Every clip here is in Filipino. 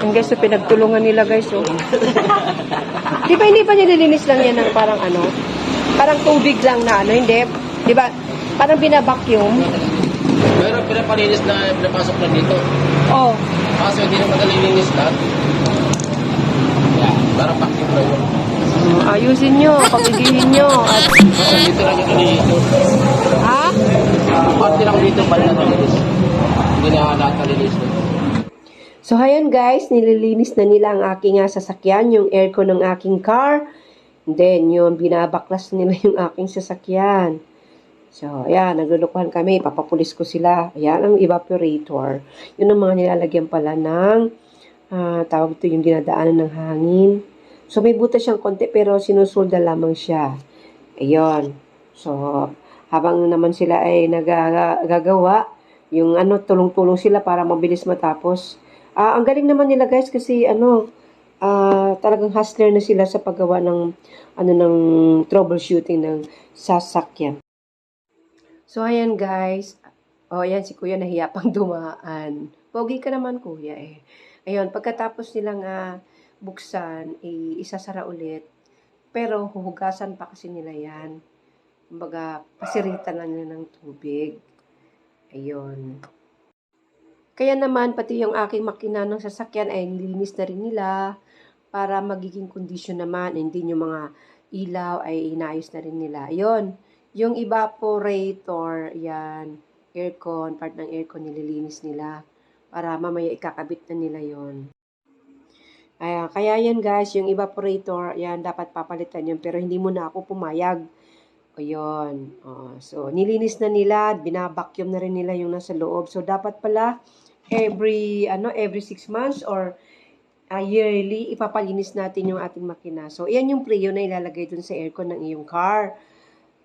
Ang guys, so pinagtulungan nila guys, oh. Di ba hindi pa nililinis lang yan ng parang ano? Parang tubig lang na ano, hindi? Di ba? Parang binabacuum. Pero pinapalinis na pinapasok na dito. Oh. Kaso hindi na madalilinis lahat. Yan, parang vacuum na yun. Ayusin nyo, pagigihin nyo. At... Dito lang yung nilinis. Ha? Parte lang dito pala nalinis. Hindi na lahat nalinis. So, ayan guys, nililinis na nila ang aking sasakyan, yung aircon ng aking car. And then, yung binabaklas nila yung aking sasakyan. So, ayan, naglulukuhan kami. Papapulis ko sila. Ayan, ang evaporator. Yun ang mga nilalagyan pala ng, tawag ito yung dinadaanan ng hangin. So, may butas siyang konti, pero sinusulda lamang siya. Ayun. So, habang naman sila ay nagagawa, yung ano, tulong-tulong sila para mabilis matapos. Ang galing naman nila guys kasi talagang hustler na sila sa paggawa ng ng troubleshooting ng sasakyan. So ayan guys. Oh, ayan si Kuya nahiya pang dumaan. Pogi ka naman Kuya eh. Ayun, pagkatapos nilang buksan, isasara ulit. Pero huhugasan pa kasi nila 'yan. Kumbaga, pasiritan lang nila ng tubig. Ayun. Kaya naman, pati yung aking makina ng sasakyan ay nilinis na rin nila para magiging kondisyon naman. And din yung mga ilaw ay inayos na rin nila. Ayun, yung evaporator, yan, aircon, part ng aircon nililinis nila para mamaya ikakabit na nila yon. Kaya yan guys, yung evaporator, yan, dapat papalitan yun. Pero hindi mo na ako pumayag. Ayun. So, nilinis na nila, binabacuum na rin nila yung nasa loob. So, dapat pala, every 6 months or yearly, ipapalinis natin yung ating makina. So, iyan yung preo na ilalagay dun sa aircon ng iyong car.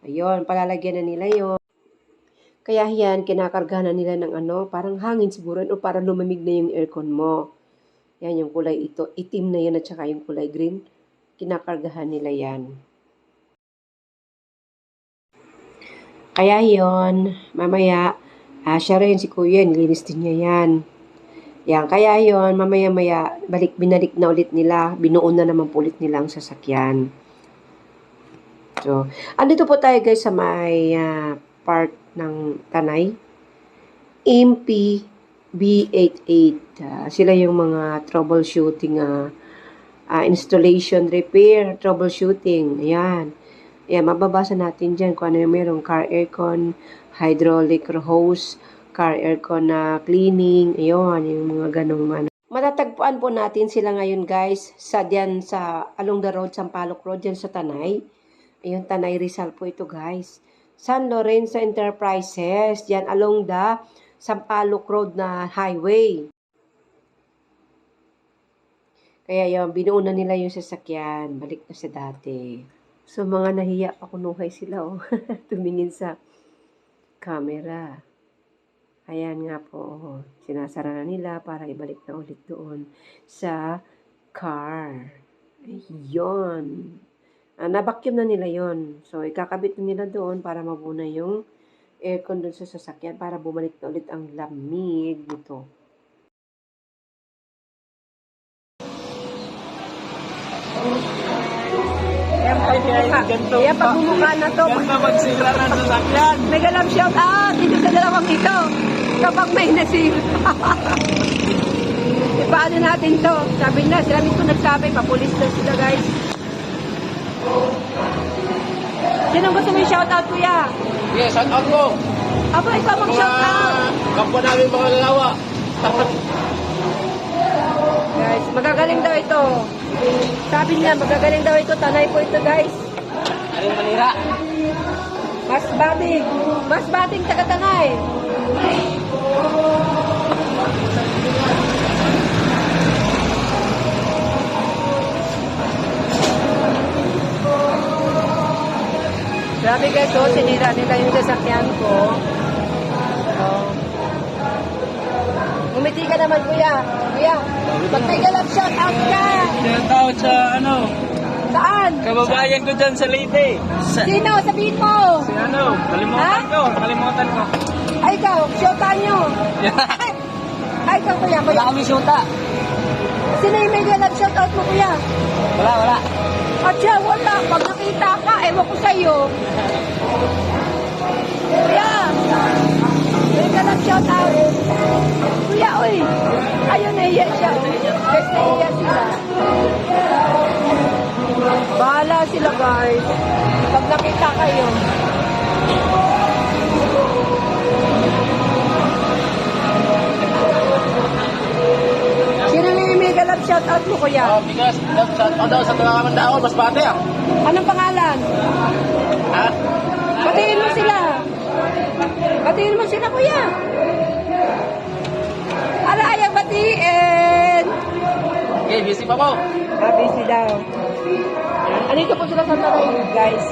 Ayun, palalagyan na nila yun. Kaya yan, kinakargahan na nila ng parang hangin siguro, o para lumamig na yung aircon mo. Yan, yung kulay itim na yan at saka yung kulay green. Kinakargahan nila yan. Kaya yon, mamaya, siya rin si Kuya, nilinis din niya yan. Yan, kaya yon, mamaya-maya, binalik na ulit nila, binuon na naman po ulit nila ang sasakyan. So, andito po tayo guys sa may part ng Tanay. MP B88. Sila yung mga troubleshooting, installation, repair, troubleshooting. Ayan. Ayan, mababasa natin dyan kung ano yung merong car aircon, hydraulic hose, car aircon na cleaning, ayun, yung mga ganong Matatagpuan po natin sila ngayon guys, diyan sa along the road, Sampaloc Road, dyan sa Tanay. Ayun, Tanay Rizal po ito guys. San Lorenzo Enterprises, dyan along the Sampaloc Road na highway. Kaya yun, binuunan nila yung sasakyan, balik na sa dati. So, mga nahiya pa kunuhay sila, oh. Tumingin sa camera. Ayan nga po, oh. Sinasara na nila para ibalik na ulit doon sa car. Ayun. Nabacuum na nila yon. So, ikakabit na nila doon para mabuna yung aircon doon sa sasakyan para bumalik na ulit ang lamig nito. Kaya pag bumuka na to, ganda magsira na sa sakyan. nagalam shout out dito sa dalawang ito. Kapag may nasira. Paano natin to? Sabi na, sila mismo nagsabi, papulis na sila guys. Sinong gusto mo yung shout out kuya? Yes, shout out ko. Aba, ikaw mag-shout out. Kapwa namin mga lalawa. Guys, magagaling daw ito. Sabi niya, magagaling daw ito. Tanay po ito guys. Anong manira? Mas bating taga-Tanay. Grabe guys, oh, sinira nila yung sasakyan ko. Umiti ka naman, kuya. Kuya, magtigal up, shout out ka. Shout out sa Saan? kababayan ko dyan sa Leyte. Sino? Sabihin mo. Si nakalimutan ko. Ay, ikaw, shout out nyo. Ay, ikaw, kuya. Wala kami syuta. Sino yung mega love shoutout mo, kuya? Wala. At siya, wala. Pag nakita ka, ewan ko sa'yo. Kuya! Mega love shoutout. Kuya, uy! Ayun, nahiya siya. Guys, nahiya sila. Bahala sila, guys. Pag nakita kayo. Sino yung mega love shoutout mo, kuya? Bigas. Daw sa Tangaman Dao, mas bate ah. Anong pangalan? Ha? Batiin mo sila. Batiin mo sila, kuya. Ala, ayaw batiin. Okay, busy pa po. Busy daw. Andito po sila sa Taray, guys.